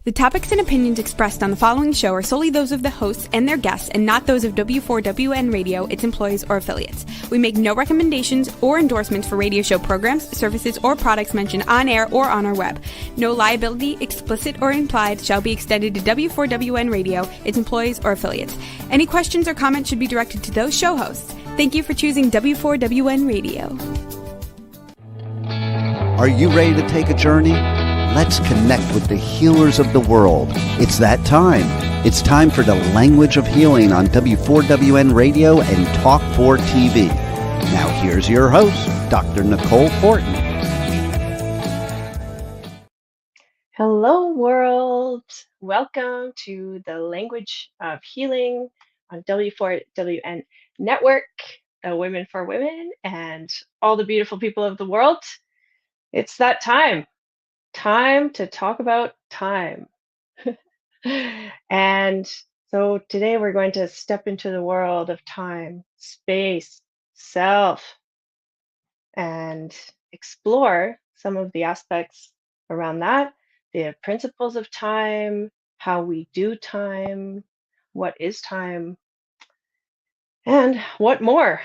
The topics and opinions expressed on the following show are solely those of the hosts and their guests and not those of W4WN Radio, its employees, or affiliates. We make no recommendations or endorsements for radio show programs, services, or products mentioned on air or on our web. No liability, explicit or implied, shall be extended to W4WN Radio, its employees, or affiliates. Any questions or comments should be directed to those show hosts. Thank you for choosing W4WN Radio. Are you ready to take a journey? Let's connect with the healers of the world. It's that time. It's time for the Language of Healing on W4WN Radio and Talk 4 TV. Now here's your host, Dr. Nicole Fortin. Hello, world. Welcome to the Language of Healing on W4WN Network, Women for Women, and all the beautiful people of the world. It's that time. Time to talk about time. And so today we're going to step into the world of time, space, self, and explore some of the aspects around that, the principles of time, how we do time, what is time, and what more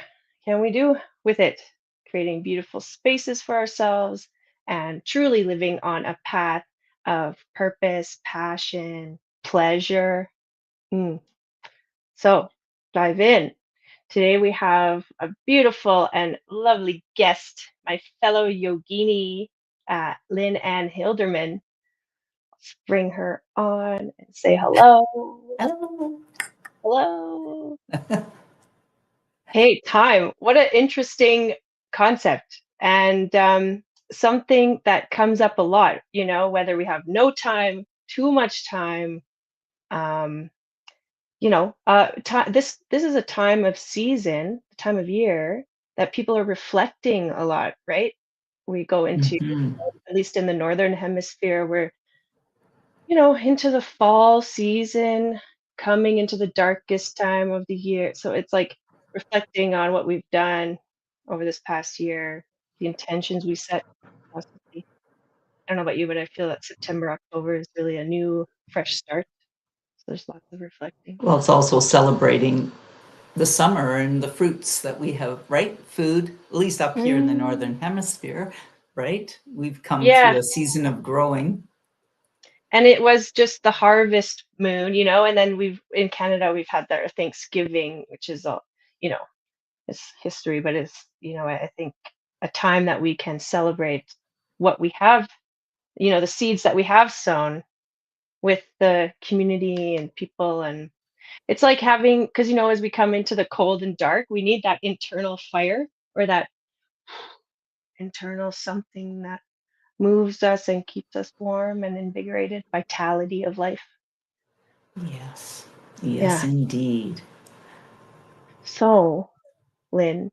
can we do with it, creating beautiful spaces for ourselves and truly living on a path of purpose, passion, pleasure. So dive in. Today we have a beautiful and lovely guest, my fellow yogini, Lynne Ann Hilderman. Let's bring her on and say hello. Hello. Hello. Hey, time. What an interesting concept. And something that comes up a lot, you know, whether we have no time, too much time, this is a time of season, time of year that people are reflecting a lot, right? We go into, at least in the Northern Hemisphere, we're, into the fall season, coming into the darkest time of the year. So it's like reflecting on what we've done over this past year, the intentions we set. Possibly. I don't know about you, but I feel that September, October is really a new, fresh start. So there's lots of reflecting. Well, it's also celebrating the summer and the fruits that we have, right? Food, at least up here in the Northern Hemisphere, right? We've come through a season of growing. And it was just the harvest moon, and then in Canada, we've had our Thanksgiving, which is, it's history, but it's, I think a time that we can celebrate what we have, the seeds that we have sown with the community and people. And it's like having, because, as we come into the cold and dark, we need that internal fire or that internal something that moves us and keeps us warm and invigorated, vitality of life. Yes, indeed. So, Lynn,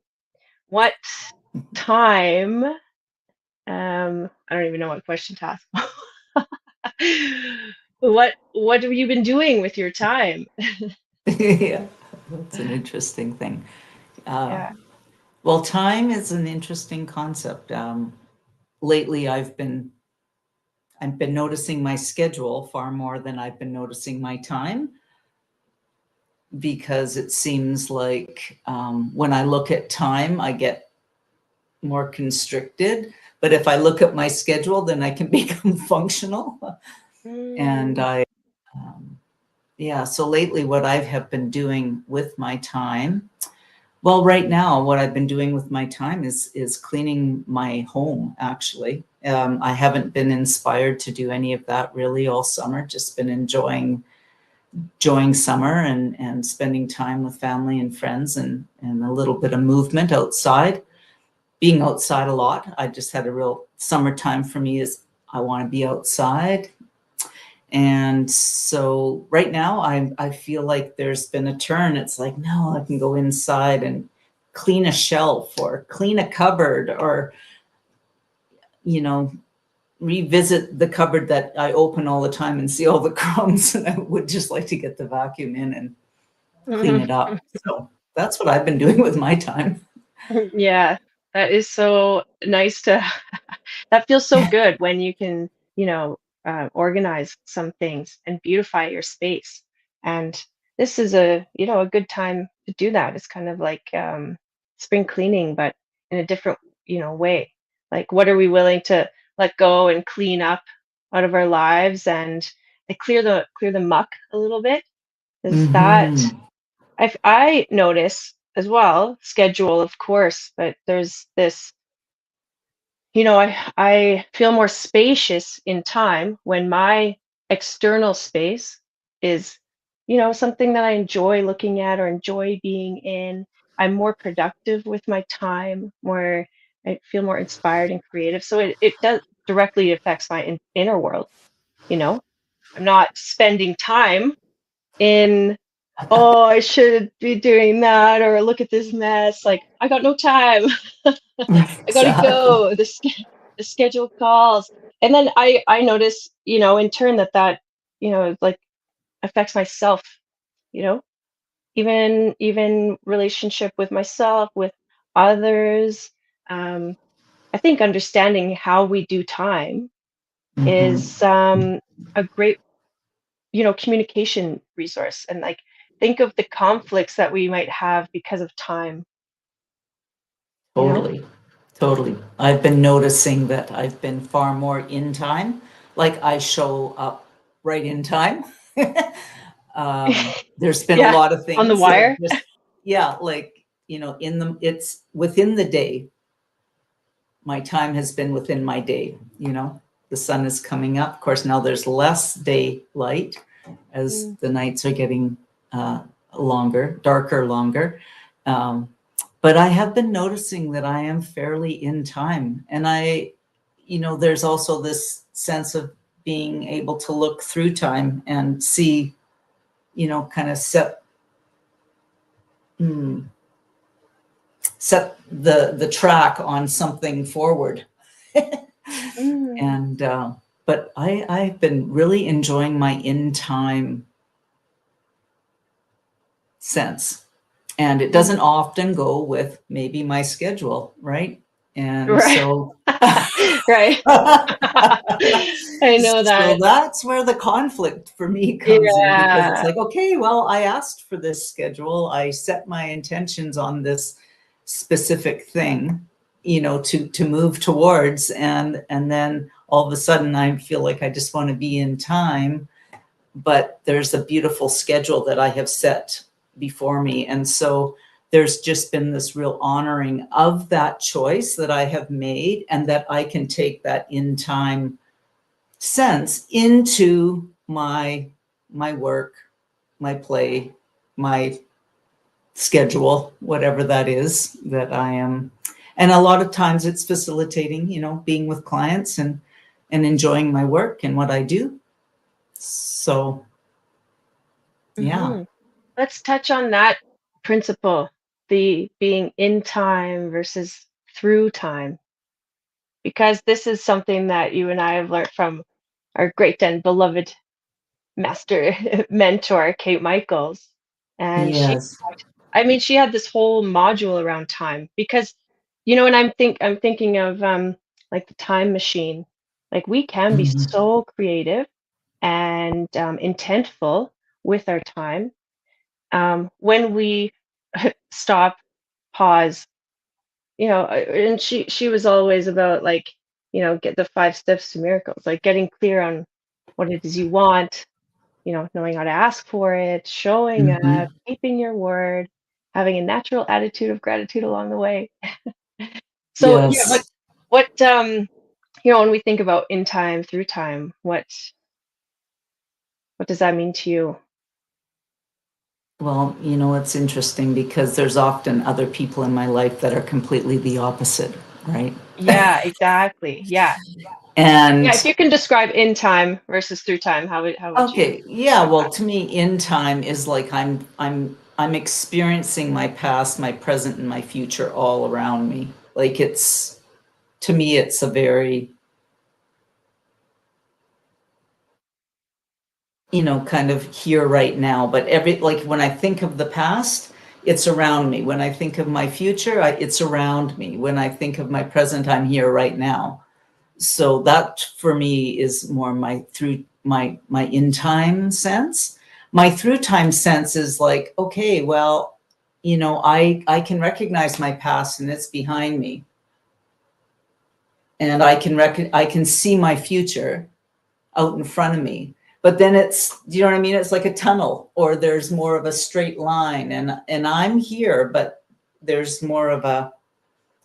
what time, I don't even know what question to ask. What have you been doing with your time? Yeah, that's an interesting thing. Well, time is an interesting concept. Lately, I've been noticing my schedule far more than I've been noticing my time, because it seems like when I look at time, I get more constricted. But if I look at my schedule, then I can become functional. And so lately what I have been doing with my time, well, right now, what I've been doing with my time is cleaning my home, actually. I haven't been inspired to do any of that really all summer, just been enjoying summer and spending time with family and friends and a little bit of movement outside, being outside a lot. I just had a real summertime for me is I want to be outside. And so right now I feel like there's been a turn. It's like, no, I can go inside and clean a shelf or clean a cupboard or, revisit the cupboard that I open all the time and see all the crumbs. And I would just like to get the vacuum in and clean it up. So that's what I've been doing with my time. Yeah, that is so nice that feels so good when you can, organize some things and beautify your space. And this is a good time to do that. It's kind of like spring cleaning, but in a different, way. Like, what are we willing to let go and clean up out of our lives and clear the muck a little bit? Is that Mm-hmm. I notice as well, schedule, of course, but there's this, I feel more spacious in time when my external space is, something that I enjoy looking at or enjoy being in. I'm more productive with my time, more I feel more inspired and creative. So it does directly affects my inner world, you know. I'm not spending time in, oh, I should be doing that, or look at this mess. Like, I got no time. I gotta Exactly. go. The schedule calls, and then I notice, in turn that like affects myself. You know, even relationship with myself, with others. I think understanding how we do time is Mm-hmm. a great, communication resource. And like, think of the conflicts that we might have because of time. You know. Totally. Totally. I've been noticing that I've been far more in time. Like I show up right in time. There's been a Yeah, lot of on the things that have wire. just, yeah, like, it's within the day. My time has been within my day. The sun is coming up. Of course, now there's less daylight as Mm, the nights are getting longer, darker, longer. Um, but I have been noticing that I am fairly in time. And there's also this sense of being able to look through time and see, kind of hmm, set the track on something forward. mm, And but I've been really enjoying my in time sense, and it mm. doesn't often go with maybe my schedule, right? And Right. so Right. I know so that. that's where the conflict for me comes in, because it's Yeah. like, okay, well, I asked for this schedule, I set my intentions on this specific thing, to move towards, and then all of a sudden I feel like I just want to be in time, but there's a beautiful schedule that I have set before me. And so there's just been this real honoring of that choice that I have made, and that I can take that in time sense into my work, my play, my schedule, whatever that is that I am. And a lot of times it's facilitating, being with clients and enjoying my work and what I do. So yeah. Hmm. Let's touch on that principle, the being in time versus through time, because this is something that you and I have learned from our great and beloved master mentor, Kate Michaels. And Yes. she had this whole module around time because, and I'm thinking of like the time machine. Like, we can be Mhm. so creative and intentful with our time when we stop, pause. And she was always about, like, get the 5 steps to miracles, like getting clear on what it is you want, knowing how to ask for it, showing up, Mhm. keeping your word, having a natural attitude of gratitude along the way. So yeah, Yes. when we think about in time, through time, what does that mean to you? Well, it's interesting because there's often other people in my life that are completely the opposite, right? Yeah, exactly. Yeah. Yeah, if And you can describe in time versus through time, how would you okay, yeah, describe well, that? to me, in time is like I'm experiencing my past, my present, and my future all around me. Like, to me, it's a very, kind of here right now. But like when I think of the past, it's around me. When I think of my future, it's around me. When I think of my present, I'm here right now. So that for me is more my through my in time sense. My through time sense is like, okay, well, you know, I can recognize my past and it's behind me. And I can see my future out in front of me. But then it's, you know what I mean? It's like a tunnel, or there's more of a straight line, and I'm here, but there's more of a,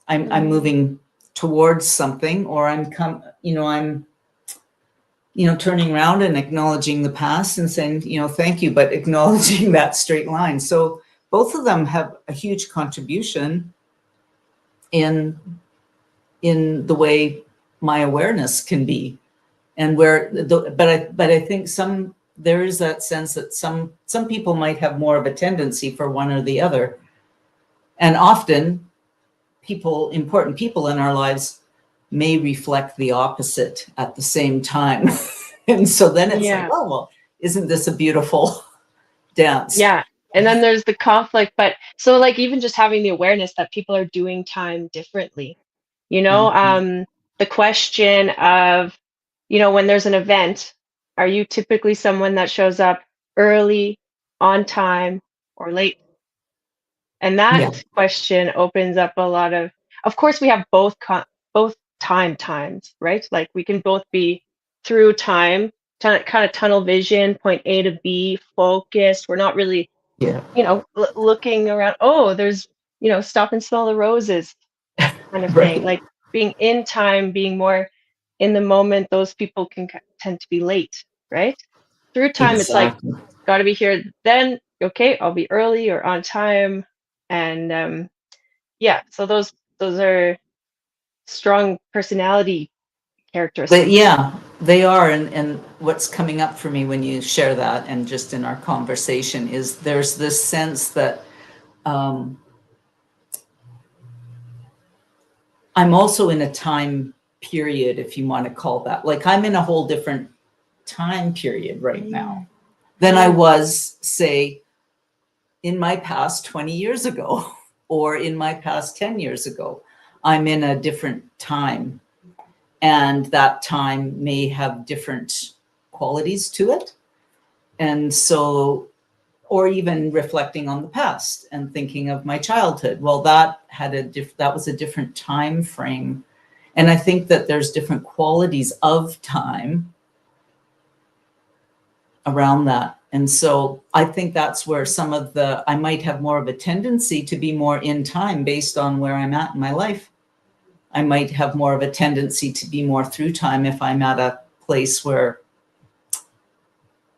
I'm moving towards something, or I'm turning around and acknowledging the past and saying, thank you, but acknowledging that straight line. So both of them have a huge contribution in the way my awareness can be. And but I think there is that sense that some people might have more of a tendency for one or the other. And often important people in our lives may reflect the opposite at the same time. And so then it's like, oh, well, isn't this a beautiful dance? Yeah. And then there's the conflict. But so like even just having the awareness that people are doing time differently, the question of, when there's an event, are you typically someone that shows up early, on time, or late? And that question opens up a lot of course, we have both times, right? Like we can both be through time, kind of tunnel vision, point A to B, focused. We're not really, looking around. Oh, there's, stop and smell the roses kind of Right. thing. Like being in time, being more in the moment, those people can tend to be late, right? Through time, Exactly. It's like, got to be here. Then, okay, I'll be early or on time. And so those are strong personality characteristics. But yeah, they are. And what's coming up for me when you share that, and just in our conversation, is there's this sense that I'm also in a time period, if you want to call that. Like I'm in a whole different time period right now than I was, say, in my past 20 years ago or in my past 10 years ago. I'm in a different time. And that time may have different qualities to it. And so, or even reflecting on the past and thinking of my childhood. Well, that was a different time frame. And I think that there's different qualities of time around that. And so I think that's where I might have more of a tendency to be more in time based on where I'm at in my life. I might have more of a tendency to be more through time if I'm at a place where,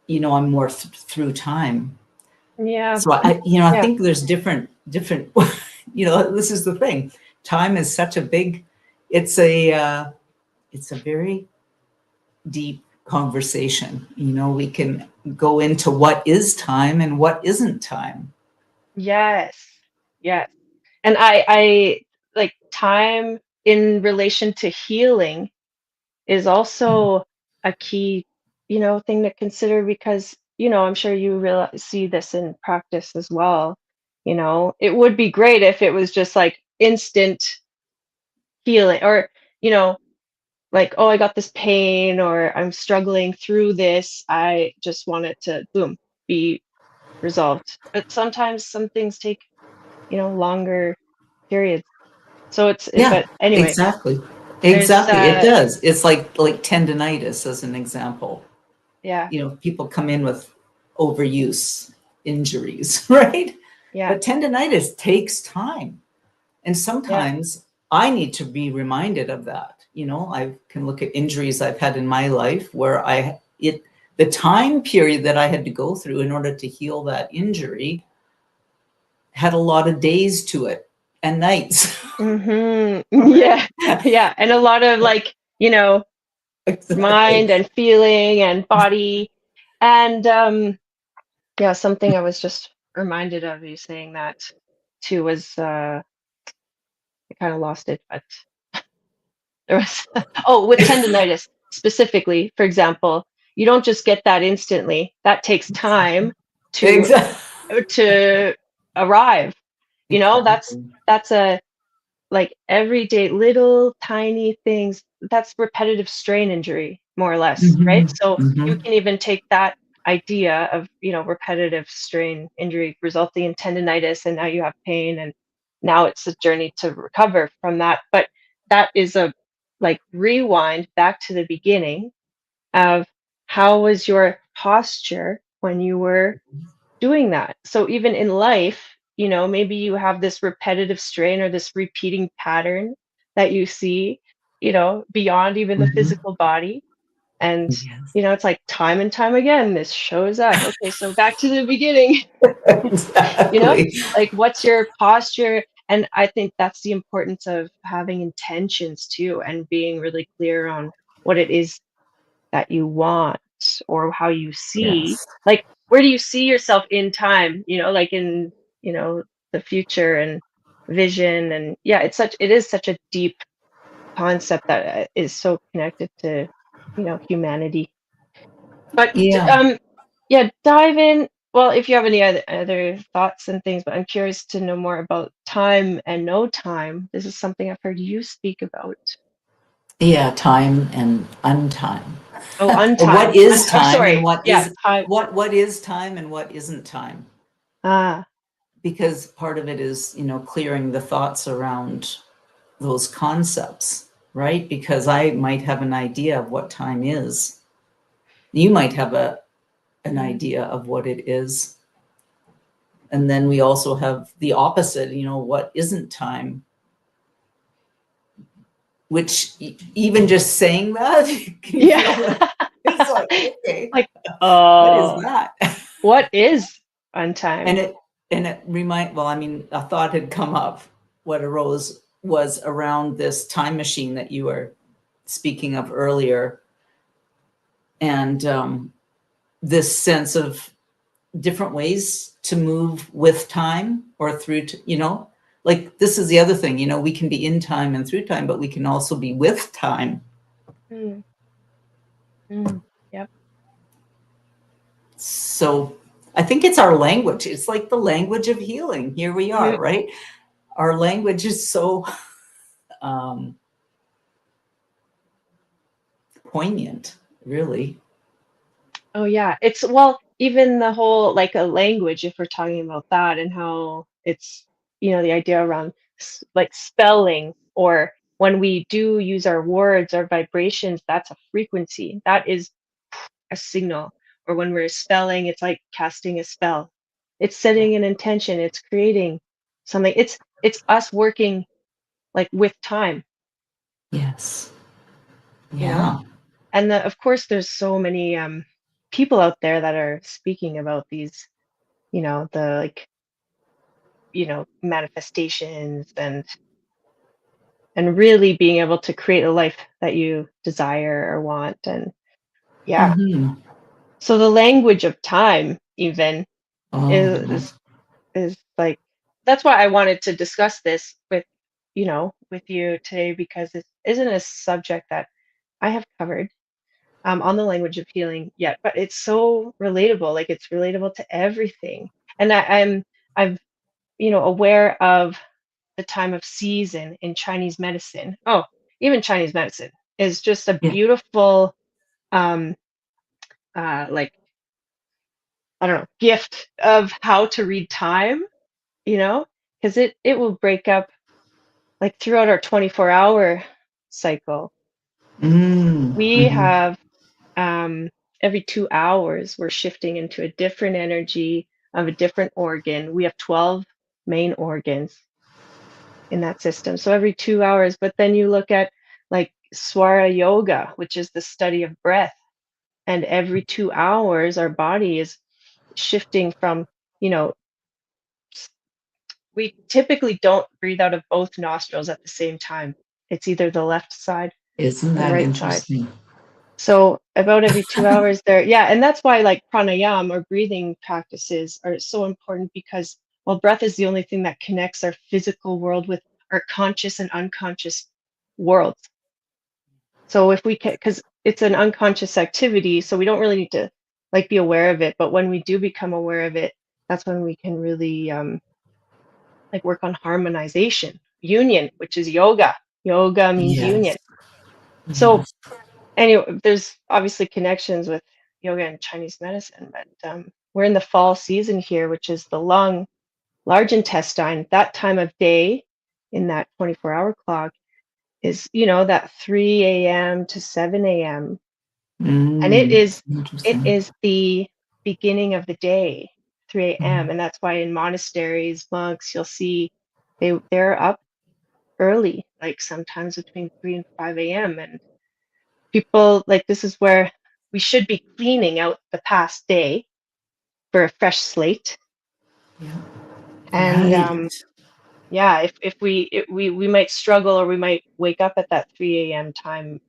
I'm more through time. Yeah. So I think there's different, this is the thing. Time is such a big, it's a very deep conversation. We can go into what is time and what isn't time. Yes. Yes. And I like time in relation to healing is also a key, thing to consider because, I'm sure you see this in practice as well. It would be great if it was just like instant healing or, like, oh, I got this pain or I'm struggling through this. I just want it to, boom, be resolved. But sometimes some things take, longer periods. So but anyway, Exactly. there's It does. It's like tendonitis as an example. yeah. People come in with overuse injuries, right? Yeah. But tendonitis takes time. And sometimes I need to be reminded of that. I can look at injuries I've had in my life where the time period that I had to go through in order to heal that injury had a lot of days to it and nights. Yeah. Yeah. And a lot of like, mind and feeling and body. And something I was just reminded of you saying that too was I kind of lost it, but there was with tendonitis specifically, for example, you don't just get that instantly. That takes time to arrive. That's a like everyday little tiny things that's repetitive strain injury, more or less, right? Mm-hmm. So you Mm-hmm. can even take that idea of, repetitive strain injury resulting in tendonitis, and now you have pain, and now it's a journey to recover from that. But that is a like rewind back to the beginning of how was your posture when you were doing that. So even in life, maybe you have this repetitive strain or this repeating pattern that you see, beyond even the Mm-hmm. physical body. And, Yes. it's like time and time again, this shows up. Okay, so back to the beginning, you know, Exactly. like what's your posture? And I think that's the importance of having intentions too, and being really clear on what it is that you want, or how you see, Yes. like where do you see yourself in time, like in, the future and vision. And yeah, it is such a deep concept that is so connected to, humanity. But Yeah. yeah, dive in. Well, if you have any other thoughts and things, but I'm curious to know more about time and no time. This is something I've heard you speak about. Yeah, time and untime. Oh, Or what untime. is time and Sorry. Yeah, time. what is time and what isn't time? Ah, Because part of it is, clearing the thoughts around those concepts, right? Because I might have an idea of what time is. You might have an mm, idea of what it is. And then we also have the opposite, what isn't time, which even just saying that, can you feel yeah. that? It's like, okay, Like, what is oh, that? what is untime? And well, I mean, a thought had come up. What arose was around this time machine that you were speaking of earlier. And this sense of different ways to move with time or through, like this is the other thing, we can be in time and through time, but we can also be with time. Mm, mm, yep. So I think it's our language. It's like the language of healing. Here we are, Mhm. right? Our language is so um, poignant, really. Oh yeah, well, even the whole like a language, if we're talking about that, and how it's, the idea around like spelling, or when we do use our words, our vibrations, that's a frequency. That is a signal. Or when we're spelling, it's like casting a spell. It's Yeah. setting an intention, it's creating something. It's us working like with time, Yes. you know? Yeah. And of course, there's so many people out there that are speaking about these, the like, manifestations, and really being able to create a life that you desire or want. And yeah, Hmm. so the language of time even Oh, is is like, that's why I wanted to discuss this with you today, because it isn't a subject that I have covered on the language of healing yet, but it's so relatable. Like it's relatable to everything. And I'm aware of the time of season in Chinese medicine. Oh, even Chinese medicine is just a yeah. beautiful um like, I don't know, gift of how to read time, because it will break up like throughout our 24-hour cycle. We Mm-hmm. have every 2 hours, we're shifting into a different energy of a different organ. We have 12 main organs in that system. So every 2 hours, but then you look at like Swara Yoga, which is the study of breath. And every 2 hours, our body is shifting from, you know, we typically don't breathe out of both nostrils at the same time. It's either the left side Isn't or the that right side. interesting? So about every 2 hours there, yeah, and that's why like pranayama or breathing practices are so important, because well, breath is the only thing that connects our physical world with our conscious and unconscious worlds. So if we can, because it's an unconscious activity, so we don't really need to like be aware of it. But when we do become aware of it, that's when we can really like work on harmonization, union, which is yoga. Yoga means Yes. union. So Yes. anyway, there's obviously connections with yoga and Chinese medicine, but we're in the fall season here, which is the large intestine. That time of day in that 24-hour clock is, that 3 a.m. to 7 a.m. And it Interesting. is the beginning of the day, 3 a.m. And that's why in monasteries, monks, you'll see they're up early, like sometimes between 3 and 5 a.m. And people, like, this is where we should be cleaning out the past day for a fresh slate. Yeah. And Right. yeah, we might struggle, or we might wake up at that 3 a.m. time,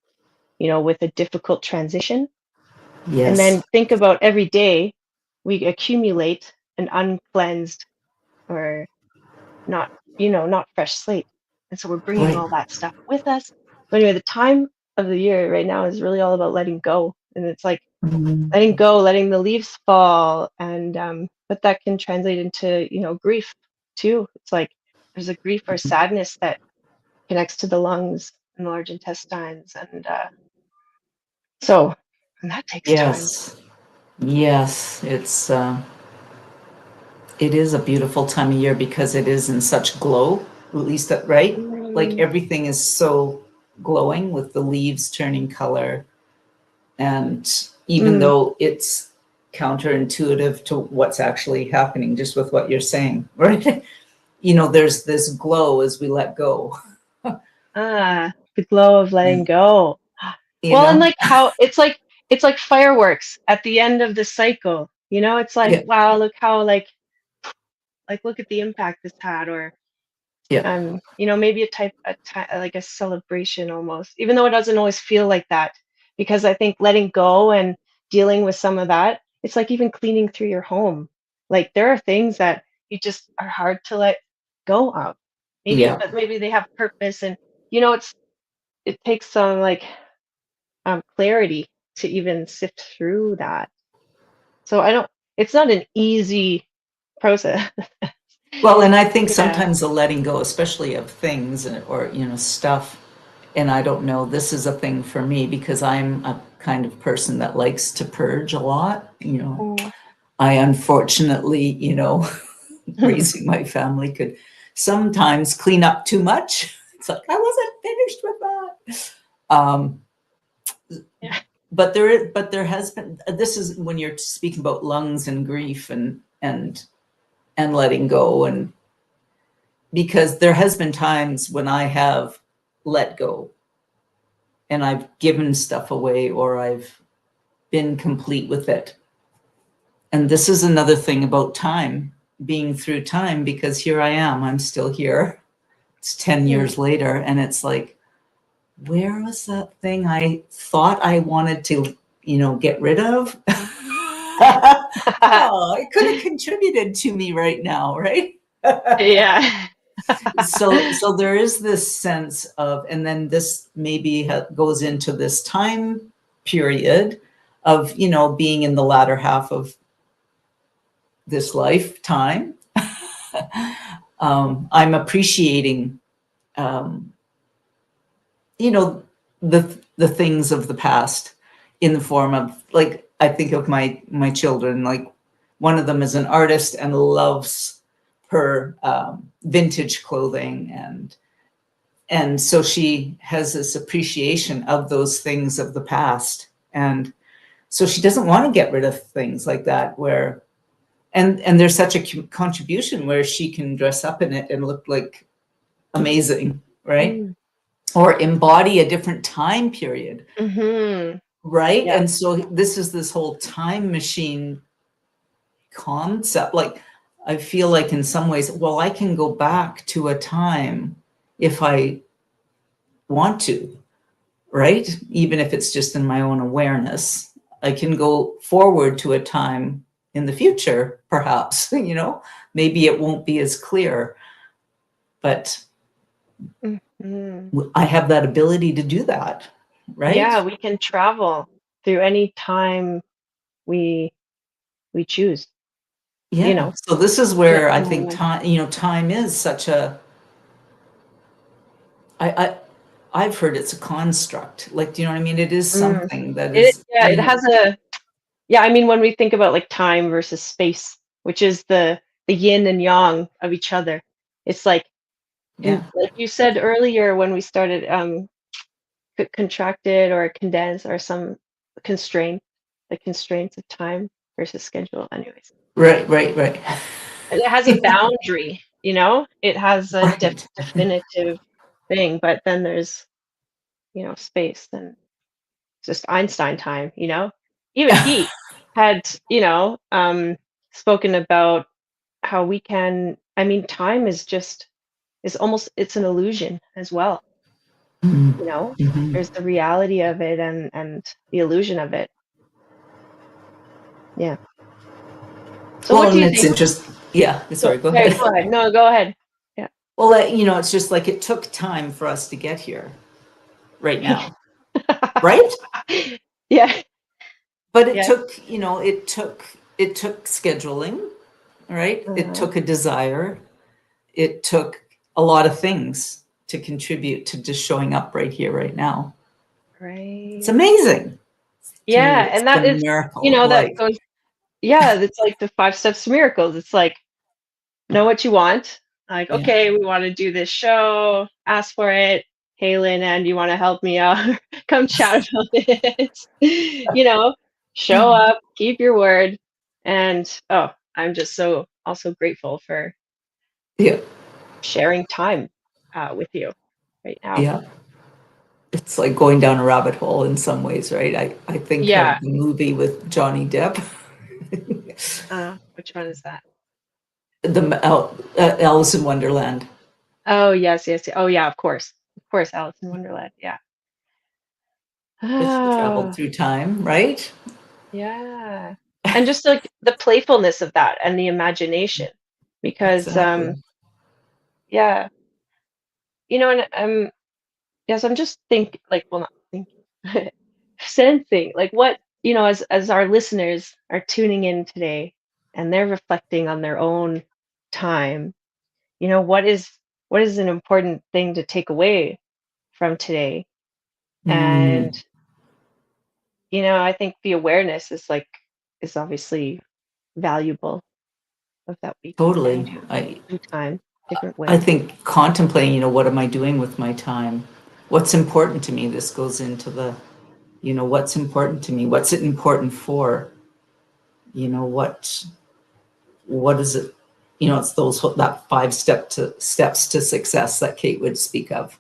with a difficult transition. And Yes. then think about every day we accumulate an uncleansed, or not fresh slate. And so we're bringing Right. all that stuff with us. So anyway, the time of the year right now is really all about letting go. And it's like Mm, letting go, letting the leaves fall. And but that can translate into, grief too. It's like there's a grief or sadness that connects to the lungs and the large intestines. And and that takes time. yes. Yes. It is a beautiful time of year because it is in such glow, at least that, right? Like Mm, everything is so glowing with the leaves turning color. And even mm, though it's counterintuitive to what's actually happening, just with what you're saying, right? There's this glow as we let go, the glow of letting and, go. you Well, and know, like how it's like fireworks at the end of the cycle. It's like, yeah, wow, look how look at the impact this had. Or yeah, maybe like a celebration almost, even though it doesn't always feel like that. Because I think letting go and dealing with some of that, it's like even cleaning through your home. Like there are things that you just are hard to let go of. yeah. But maybe they have purpose. And it takes some like clarity to even sift through that. So it's not an easy process. Well, and I think Yeah. sometimes the letting go, especially of things or, stuff, and I don't know, this is a thing for me because I'm a kind of person that likes to purge a lot. Mm. I unfortunately, raising my family could sometimes clean up too much. It's like I wasn't finished with that. Yeah. But there has been, this is when you're speaking about lungs and grief and letting go, and because there has been times when I have let go and I've given stuff away or I've been complete with it. And this is another thing about time, being through time, because here I am, I'm still here. It's 10 Mm. years later, and it's like, where was that thing I thought I wanted to, get rid of? Oh, it could have contributed to me right now, right? Yeah. So there is this sense of, and then this maybe goes into this time period of, being in the latter half of this lifetime. I'm appreciating, um, you know, the things of the past in the form of, like, I think of my children, like one of them is an artist and loves her vintage clothing, and so she has this appreciation of those things of the past, and so she doesn't want to get rid of things like that, where and there's such a contribution where she can dress up in it and look like amazing, right? Mm. Or embody a different time period, Mm-hmm. right? Yeah. And so this is this whole time machine concept. Like, I feel like in some ways, well, I can go back to a time if I want to, right? Even if it's just in my own awareness, I can go forward to a time in the future, perhaps, maybe it won't be as clear, but Mm-hmm. I have that ability to do that, right? Yeah, we can travel through any time we we choose, Yeah. So this is in where I our think life. time is such a, I, I've heard it's a construct. Like, do you know what I mean? It is Mm. something that is, Yeah, you it know, has I mean, when we think about like time versus space, which is the yin and yang of each other, it's like, yeah, like you said earlier when we started, contracted or condensed or some constraint, the constraints of time versus schedule. Anyways, right. and it has a boundary, it has a Right. definitive thing, but then there's, space, and it's just Einstein time, even he had, spoken about how we can, I mean, time is almost, it's an illusion as well, you know? Mhm. There's the reality of it and the illusion of it. Yeah. So Well, what do and you it's think? interesting. Yeah, sorry, go Okay, ahead. go ahead. No, go ahead. Yeah. Well, it's just like it took time for us to get here right now, right? Yeah. But it Yeah. took, it took scheduling, right? It Uh-huh. took a desire. It took a lot of things to contribute to just showing up right here, right now. It's Right. amazing. To me, Yeah, it's and that the is, miracle of that life. goes, yeah, it's like the five steps to miracles. It's like, know what you want. Like, Yeah. okay, we want to do this show, ask for it. Hey, Lynne Ann, do you want to help me out? Come chat about it. Show up, keep your word. And oh, I'm just so also grateful for Yeah. sharing time with you right now. Yeah. It's like going down a rabbit hole in some ways, right? I think Yeah. of the movie with Johnny Depp, Which one is that? Alice in Wonderland. Oh, yes, yes. Oh, yeah, of course. Of course, Alice in Wonderland. Yeah. If he traveled Ah, through time, right? yeah. And just like the playfulness of that and the imagination. Because Exactly. yeah, and yes, I'm just like, well, not thinking, sensing like what, as our listeners are tuning in today and they're reflecting on their own time, what is an important thing to take away from today? And Mm, I think the awareness is obviously valuable, of that we can totally. do time different I ways. think contemplating, what am I doing with my time? What's important to me? This goes into what's important to me? What's it important for? What is it? It's that steps to success that Kate would speak of,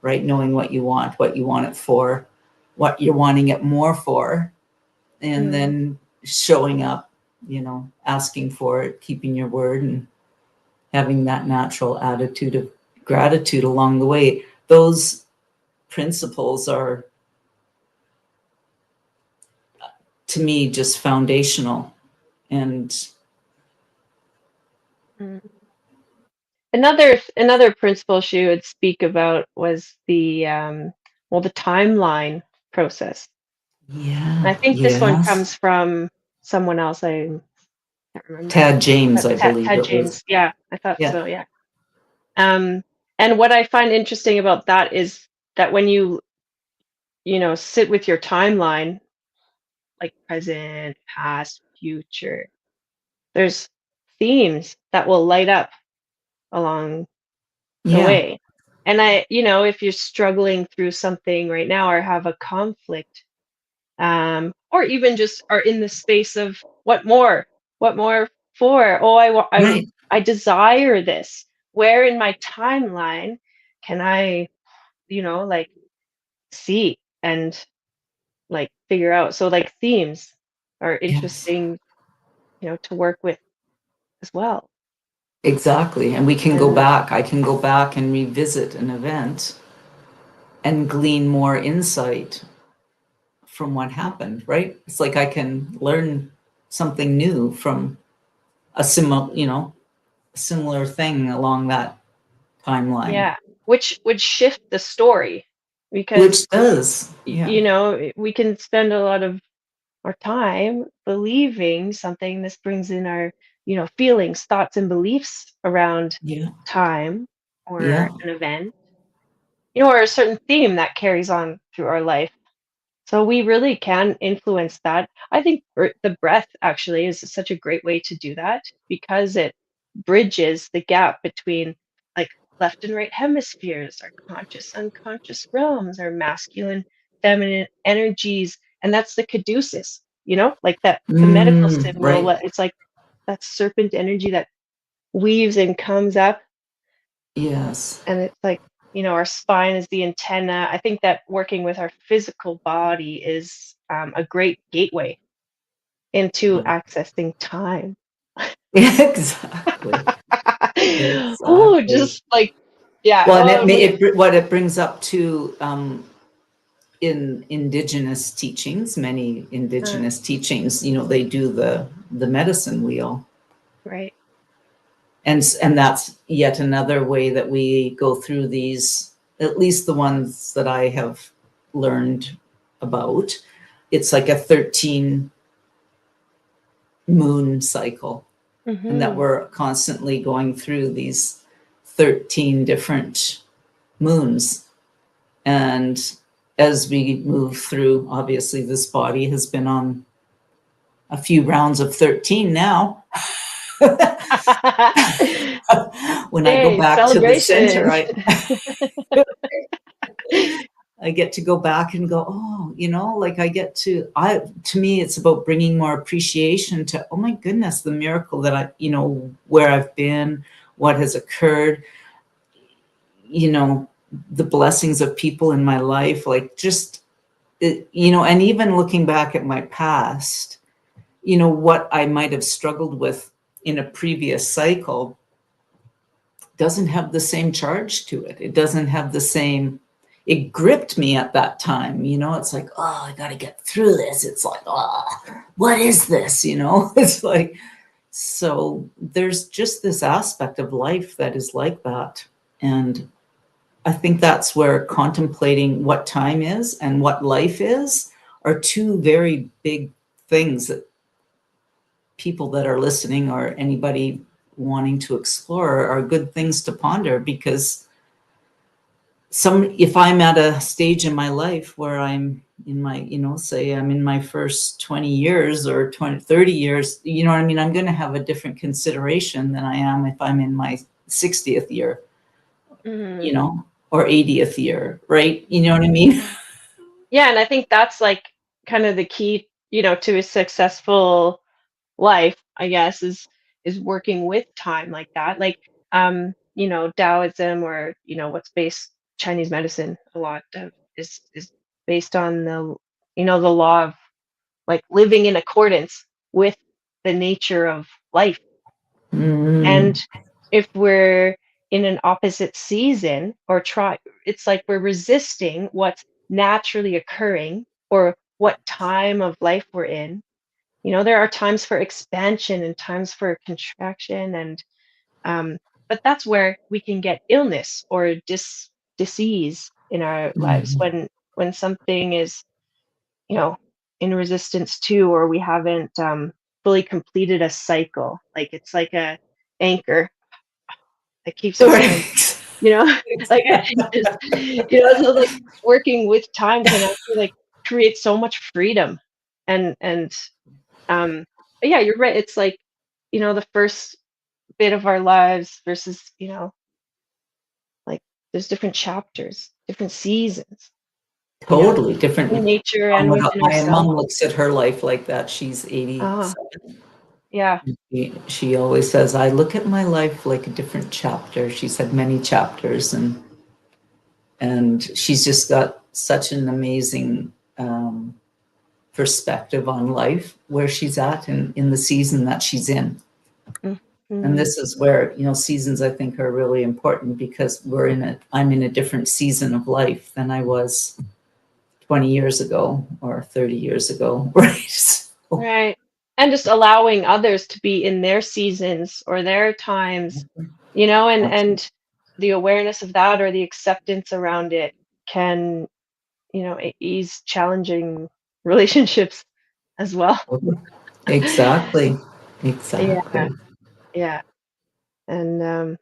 right? Knowing what you want it for, what you're wanting it more for, and Mm, then showing up, asking for it, keeping your word, and having that natural attitude of gratitude along the way. Those principles are, to me, just foundational. And mm. Another principle she would speak about was the timeline process. yeah, And I think this one yes. comes from someone else. I can't remember. Tad James, But I believe Ted it was. James. Yeah, I thought Yeah. so. Yeah. Um, and what I find interesting about that is that when you sit with your timeline, like present, past, future, there's themes that will light up along the Yeah. way. And if you're struggling through something right now or have a conflict, or even just are in the space of what more for? Oh, Right. I desire this. Where in my timeline can I, like see and like figure out? So like themes are Yes. interesting, to work with as well. Exactly. And we can go And back. I can go back and revisit an event and glean more insight from what happened, right? It's like I can learn something new from a similar thing along that timeline, yeah, which would shift the story because which does, yeah, we can spend a lot of our time believing something. This brings in our, feelings, thoughts, and beliefs around yeah, time yeah, or an event. or a certain theme that carries on through our life. So we really can influence that. I think the breath actually is such a great way to do that because it bridges the gap between like left and right hemispheres, our conscious, unconscious realms, our masculine, feminine energies. And that's the caduceus, like that, the medical symbol. Right. It's like that serpent energy that weaves and comes up. Yes. And it's like, our spine is the antenna. I think that working with our physical body is a great gateway into accessing time. Exactly. Oh, Exactly. just like, yeah. Well, and Oh, like, what it brings up to in indigenous teachings, many indigenous teachings, they do the medicine wheel. right. And that's yet another way that we go through these, at least the ones that I have learned about. It's like a 13 moon cycle, and that Mm-hmm. we're constantly going through these 13 different moons. And as we move through, obviously, this body has been on a few rounds of 13 now. When I go Hey, back to the center, celebrations. I get to go back and go, oh, like to me, it's about bringing more appreciation to, oh my goodness, the miracle that where I've been, what has occurred, the blessings of people in my life, like just, and even looking back at my past, what I might have struggled with in a previous cycle doesn't have the same charge to it. It doesn't have the same, it gripped me at that time. It's like, oh, I got to get through this. It's like, oh, what is this? It's like, so there's just this aspect of life that is like that. And I think that's where contemplating what time is and what life is are two very big things that people that are listening or anybody wanting to explore are good things to ponder, because if I'm at a stage in my life where I'm in my, say I'm in my first 20 years or 30 years, what I mean? I'm going to have a different consideration than I am if I'm in my 60th year, Mhm. or 80th year, right? You know what I mean? Yeah, and I think that's like kind of the key, to a successful life, I guess, is working with time like that. Like, Taoism, or what's based Chinese medicine a lot of is based on the law of like living in accordance with the nature of life. Mm, And if we're in an opposite season or it's like we're resisting what's naturally occurring or what time of life we're in. There are times for expansion and times for contraction, and but that's where we can get illness or disease in our lives mm. when something is, you know, in resistance to, or we haven't fully completed a cycle. Like it's like a anchor that keeps us from, Correct. you know, like just, so like working with time can actually like create so much freedom and but yeah, you're right. It's like, the first bit of our lives versus, like there's different chapters, different seasons, Totally different. in nature and within My ourselves. mom looks at her life like that. She's 80. Ah, yeah. She always says, I look at my life like a different chapter. She's had many chapters, and she's just got such an amazing perspective on life where she's at and in the season that she's in. And Mm-hmm. this is where, seasons I think are really important, because I'm in a different season of life than I was 20 years ago or 30 years ago, right? So, Right. And just allowing others to be in their seasons or their times, and the awareness of that or the acceptance around it can, ease challenging relationships as well. exactly. Yeah, Exactly. yeah. And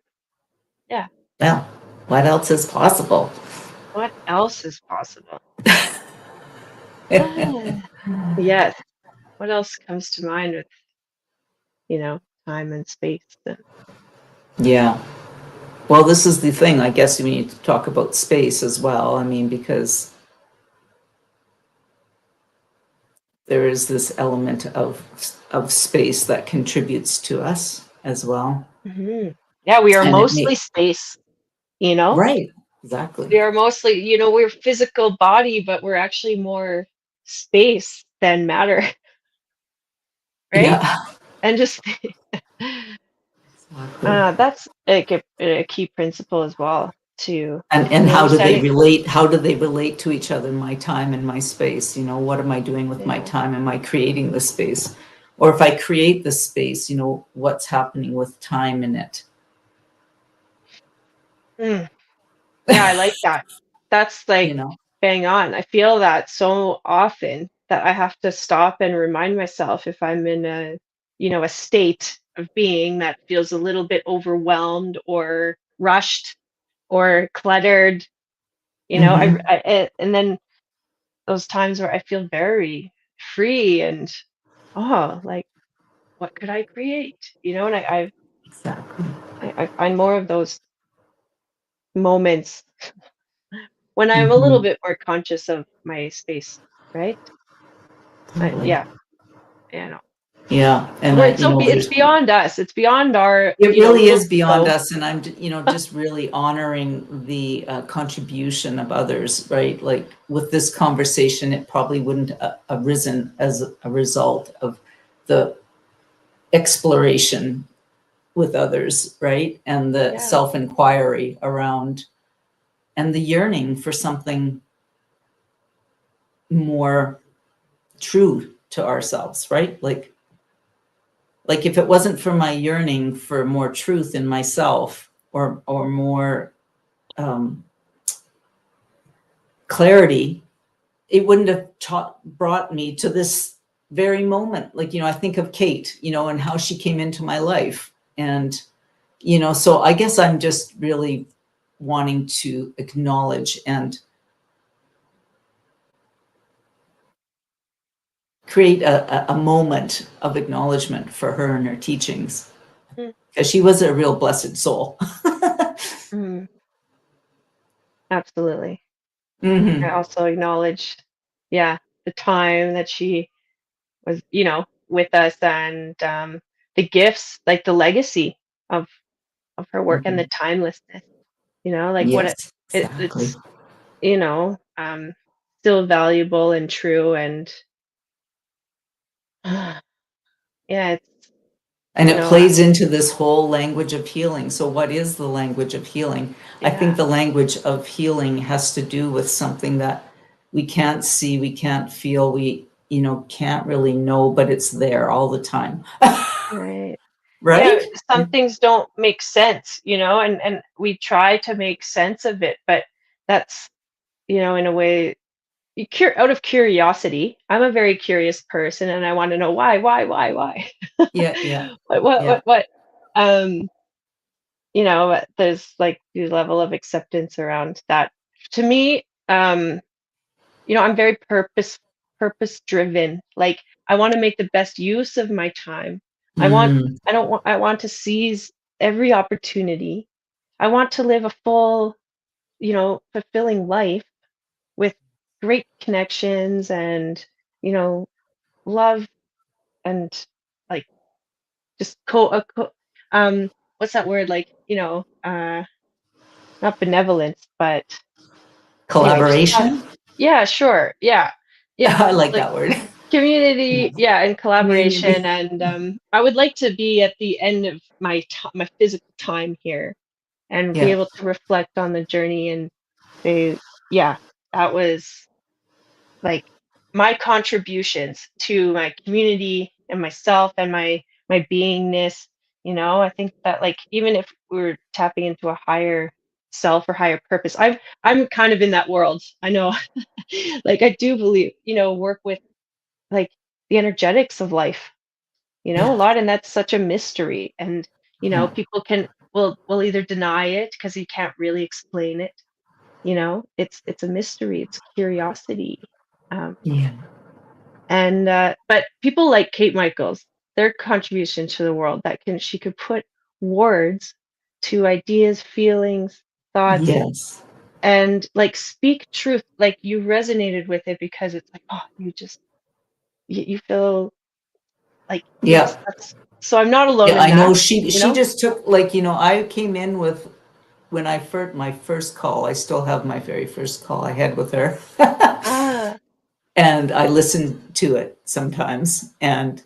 yeah. Well, what else is possible? What else is possible? Yes. What else comes to mind with, time and space? Yeah. Well, this is the thing. I guess we need to talk about space as well. I mean, because there is this element of space that contributes to us as well. Yeah, we are And it mostly space, you know? right, exactly. We are mostly, we're physical body, but we're actually more space than matter, right? Yeah, And just exactly. that's a key principle as well to And how do they understanding. relate? How do they relate to each other? My time and my space. What am I doing with my Yeah. time? Am I creating the space? Or if I create the space, what's happening with time in it? Mm. Yeah, I like that. That's You like know? bang on. I feel that so often that I have to stop and remind myself if I'm in a state of being that feels a little bit overwhelmed or rushed or cluttered, Mm-hmm. and then those times where I feel very free and like what could I create? And Exactly. I find more of those moments when I'm a little Mm-hmm. bit more conscious of my space, right? Totally. Yeah, yeah, no. Yeah. And Where it's beyond us. It's beyond our, it really little is beyond ego. us. And I'm, just really honoring the contribution of others, right? Like with this conversation, it probably wouldn't arisen as a result of the exploration with others, right? And the Yeah, self-inquiry around and the yearning for something more true to ourselves, right? Like if it wasn't for my yearning for more truth in myself or more clarity, it wouldn't have brought me to this very moment. Like, I think of Kate, and how she came into my life. And, so I guess I'm just really wanting to acknowledge and create a moment of acknowledgement for her and her teachings, mm, because she was a real blessed soul. mm, absolutely. I Hmm. also acknowledge, yeah, the time that she was, with us and the gifts, like the legacy of her work and the Hmm. timelessness. Like what Yes, exactly. it's still valuable and true and yeah, it's And you it know, plays into this whole language of healing. So, what is the language of healing? I think yeah, the language of healing has to do with something that we can't see, we can't feel, we, can't really know, but it's there all the time. right. Yeah, Right? some things don't make sense, and we try to make sense of it, but that's, in a way, out of curiosity. I'm a very curious person, and I want to know why. Yeah, yeah, yeah. What? Um, there's like the level of acceptance around that. To me, I'm very purpose driven. Like I want to make the best use of my time. I want Mm, I don't want I want to seize every opportunity. I want to live a full, fulfilling life with great connections and, you know, love and like just what's that word, like, not benevolence, but just have, collaboration. yeah, sure. Yeah. Yeah. I like Like that word. community, Yes. yeah, and collaboration. Community. And I would like to be at the end of my physical time here and be Yeah. able to reflect on the journey and say, yeah, that was like my contributions to my community and myself and my beingness. I think that like even if we're tapping into a higher self or higher purpose, I'm kind of in that world. I know, like I do believe, work with like the energetics of life, a Yeah. lot, and that's such a mystery. And Yeah. people will either deny it because you can't really explain it, You know, it's a mystery, it's curiosity. Yeah. And but people like Kate Michaels, their contribution to the world, she could put words to ideas, feelings, thoughts, Yes. and like speak truth. Like you resonated with it because it's like, oh, you feel like, Yeah. yes, that's so I'm not alone Yeah, in I know that, she you she know? just took, like, I came in with, when I first, my first call, I still have my very first call I had with her. Ah, And I listen to it sometimes, and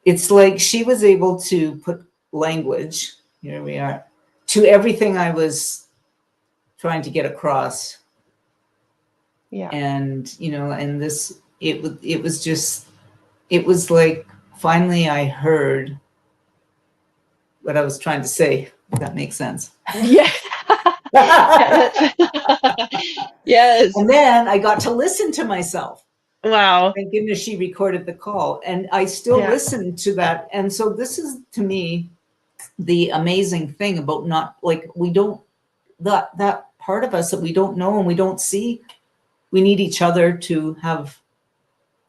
it's like she was able to put language, here we are, to everything I was trying to get across. yeah. And and this, it was just, it was like finally I heard what I was trying to say, if that makes sense. Yeah. Yeah, yes. And then I got to listen to myself. Wow. Thank goodness she recorded the call, and I still Yeah. listen to that. And so this is, to me, the amazing thing about, not like, we don't, that part of us that we don't know and we don't see, we need each other to have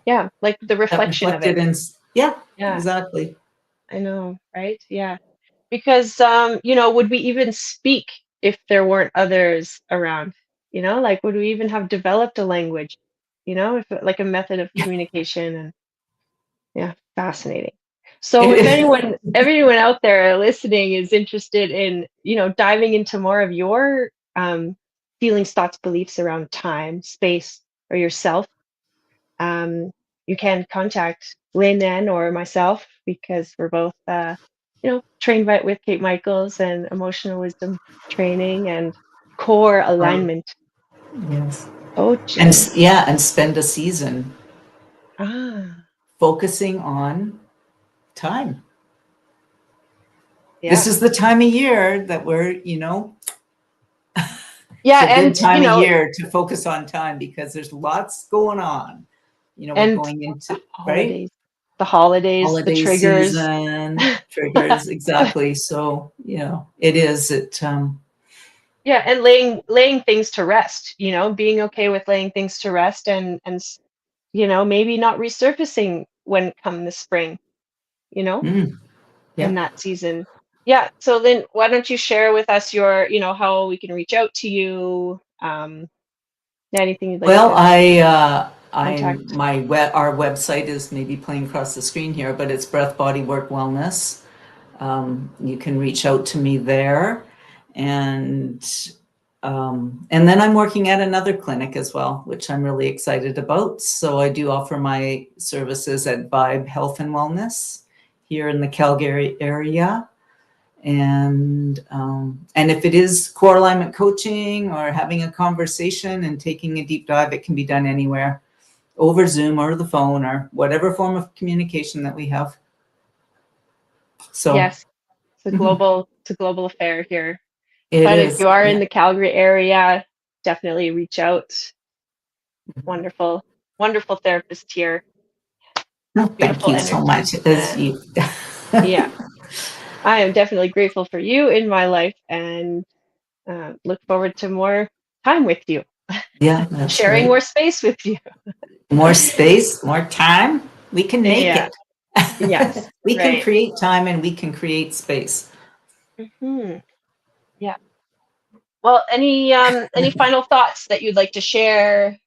Yeah, like the that reflection of reflected it. in. Yeah, Yeah, exactly. I know, right? Yeah. Because you know, would we even speak if there weren't others around? You know, like would we even have developed a language? You know, if like a method of communication. And yeah, fascinating. So if It, everyone out there listening is interested in, you know, diving into more of your feelings, thoughts, beliefs around time, space, or yourself, um, you can contact Lynne Ann or myself because we're both, you know, trained with Kate Michaels and emotional wisdom training and core alignment yes. coaching. Yeah, and spend a season Ah, focusing on time. This yeah. is the time of year that we're, it's Yeah, a good and you time of know, year to focus on time because there's lots going on. We're and going the into, right? holidays, the holidays, the Holiday triggers. season, triggers, exactly. So, it is, Yeah, and laying things to rest, you know, being okay with laying things to rest you know, maybe not resurfacing when come the spring, you know, mm, in yeah. that season. Yeah, so then why don't you share with us your, you know, how we can reach out to you, anything you'd like Well, to contact. our website is maybe playing across the screen here, but it's Breath, Body, Work, Wellness. You can reach out to me there, and and then I'm working at another clinic as well, which I'm really excited about. So I do offer my services at Vibe Health and Wellness here in the Calgary area. And if it is core alignment coaching or having a conversation and taking a deep dive, it can be done anywhere, over Zoom or the phone or whatever form of communication that we have. So Yes, mhm, it's a global affair here. it But if is. you are in Yeah. the Calgary area, definitely reach out. Wonderful, wonderful therapist here. No, thank Beautiful you so energy. much. As And you. yeah, I am definitely grateful for you in my life and look forward to more time with you, Yeah, that's sharing right. more space with you. More space, more time. We can make Yeah, it. yes, We can right. create time and we can create space. Hmm. Yeah. Well, any final thoughts that you'd like to share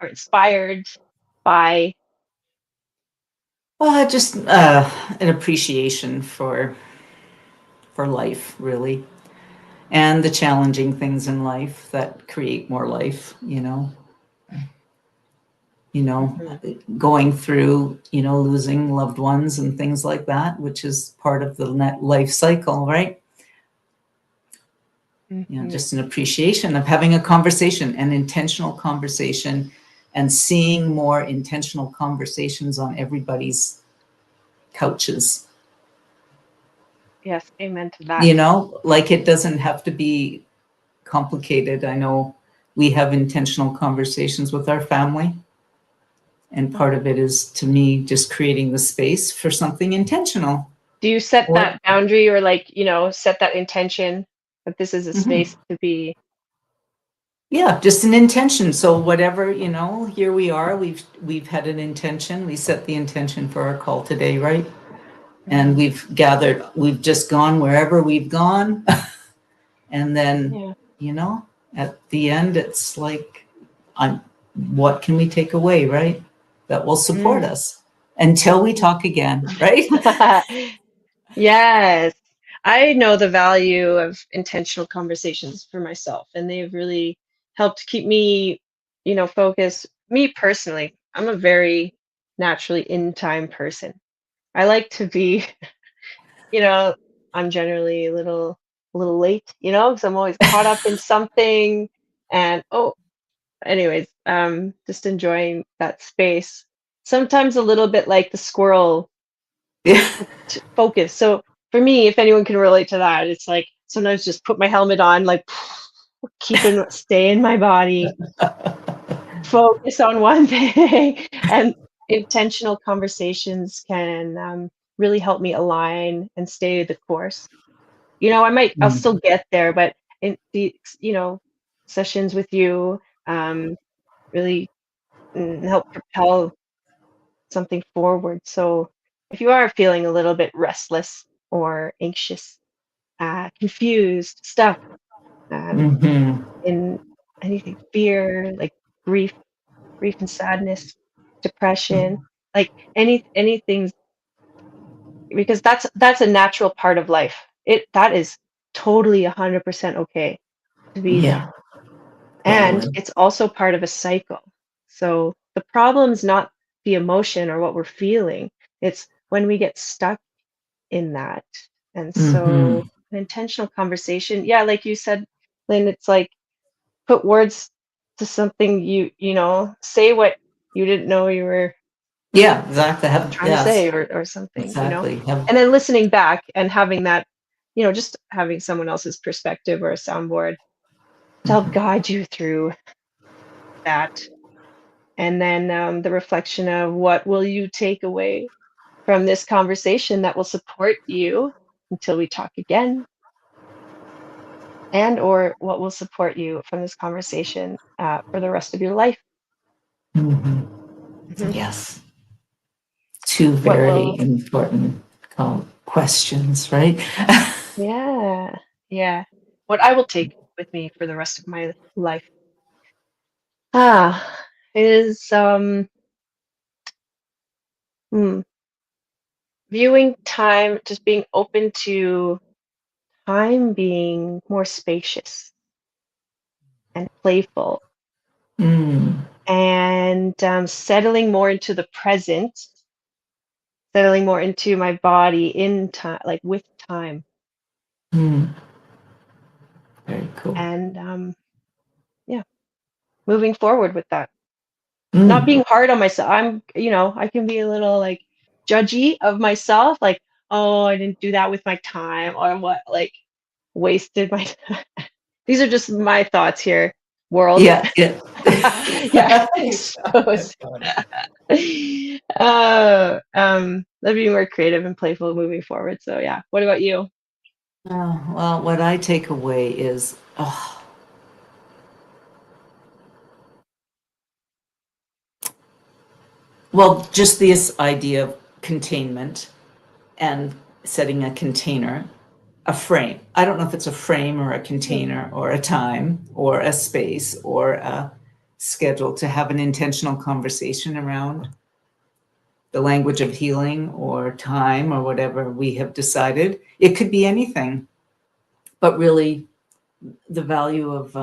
or inspired by? Just an appreciation for life, really, and the challenging things in life that create more life. Mhm, Going through, losing loved ones and things like that, which is part of the net life cycle, right? mhm. Just an appreciation of having a conversation, an intentional conversation, and seeing more intentional conversations on everybody's couches. Yes, amen to that. Like, it doesn't have to be complicated. I know we have intentional conversations with our family, and part of it is, to me, just creating the space for something intentional. Do you set Or that boundary or like, you know, set that intention? that this is a space to be. Yeah, just an intention. So whatever, here we are. We've had an intention. We set the intention for our call today, right? And we've just gone wherever we've gone. And then, at the end, it's like, what can we take away, right? That will support us until we talk again, right? Yes. I know the value of intentional conversations for myself, and they've really helped keep me, focused. Me personally, I'm a very naturally in time person. I like to be, I'm generally a little late, because I'm always caught up in something. And anyways, just enjoying that space. Sometimes a little bit like the squirrel Yeah. to focus. So for me, if anyone can relate to that, it's like sometimes just put my helmet on, like stay in my body, focus on one thing, and intentional conversations can really help me align and stay the course. I'll still get there, but in the, sessions with you really help propel something forward. So if you are feeling a little bit restless or anxious, confused, stuck in anything, fear, like grief, grief and sadness, depression, like anything, because that's a natural part of life. That is totally 100% okay to be there. Yeah, And totally. it's also part of a cycle. So the problem's not the emotion or what we're feeling. It's when we get stuck in that. And so an intentional conversation, yeah, like you said, Lynn, it's like put words to something say what you didn't know you were Yeah, exactly. trying to Yes, say or something, exactly. and then listening back and having that, just having someone else's perspective or a soundboard to help guide you through that. And then the reflection of what will you take away from this conversation that will support you until we talk again, and or what will support you from this conversation for the rest of your life. Mhm. Yes. Two What very will, important questions, right? yeah, yeah. What I will take with me for the rest of my life is hmm, viewing time, just being open to time being more spacious and playful, Mm, and settling more into the present, settling more into my body in time, like with time, mm, very cool. and yeah, moving forward with that. Not Mm, being hard on myself. I can be a little like judgy of myself, like, oh, I didn't do that with my time, or what, like wasted my time. These are just my thoughts here, world. yeah, yeah. Yeah, exposed. That'd be more creative and playful moving forward. So yeah. What about you? Well, what I take away is, well, just this idea of containment and setting a container, a frame. I don't know if it's a frame or a container or a time or a space or a schedule to have an intentional conversation around the language of healing or time or whatever we have decided. It could be anything, but really the value of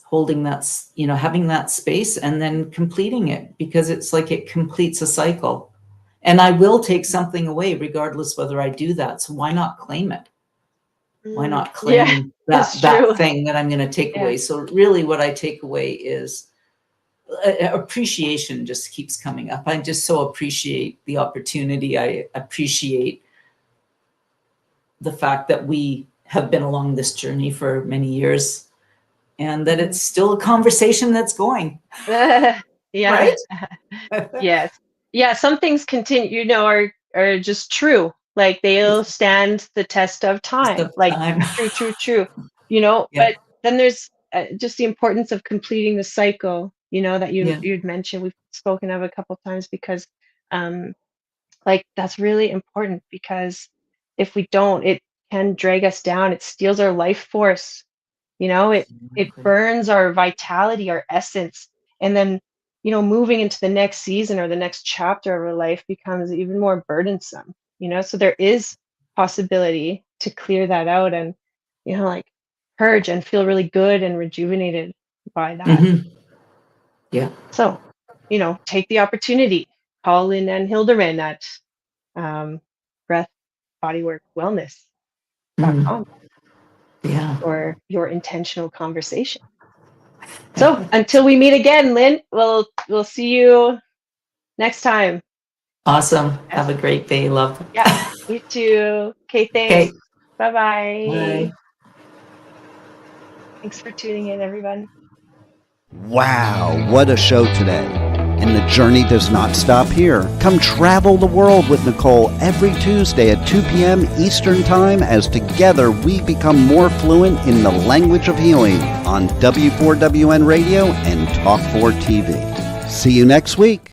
holding that, having that space and then completing it, because it's like it completes a cycle. And I will take something away regardless whether I do that. So why not claim it? Why not Yeah, claim that's that true. thing that I'm going to take Yeah. away? So really what I take away is appreciation just keeps coming up. I just so appreciate the opportunity. I appreciate the fact that we have been along this journey for many years and that it's still a conversation that's going, Yeah. right? Yes. Yeah, some things continue, are just true. Like they'll stand the test of time. Of Like time. true. You know, Yeah. but then there's just the importance of completing the cycle, you know, that Yeah. you'd mentioned. We've spoken of a couple times because like that's really important, because if we don't, it can drag us down. It steals our life force. You know, it Exactly. burns our vitality, our essence. And then, you know, moving into the next season or the next chapter of our life becomes even more burdensome, you know. So there is possibility to clear that out and, you know, like purge and feel really good and rejuvenated by that. Mhm. Yeah. So, you know, take the opportunity. Call Lynne Ann Hilderman at Breath Bodywork Wellness.com Mm. Yeah. for your intentional conversation. So until we meet again, Lynn, we'll see you next time. Awesome. Have Yes. a great day, love. Yeah. You too. Okay, thanks. Okay. Bye-bye. Bye. Thanks for tuning in, everyone. Wow, what a show today. And the journey does not stop here. Come travel the world with Nicole every Tuesday at 2 p.m. Eastern Time as together we become more fluent in the language of healing on W4WN Radio and Talk4 TV. See you next week.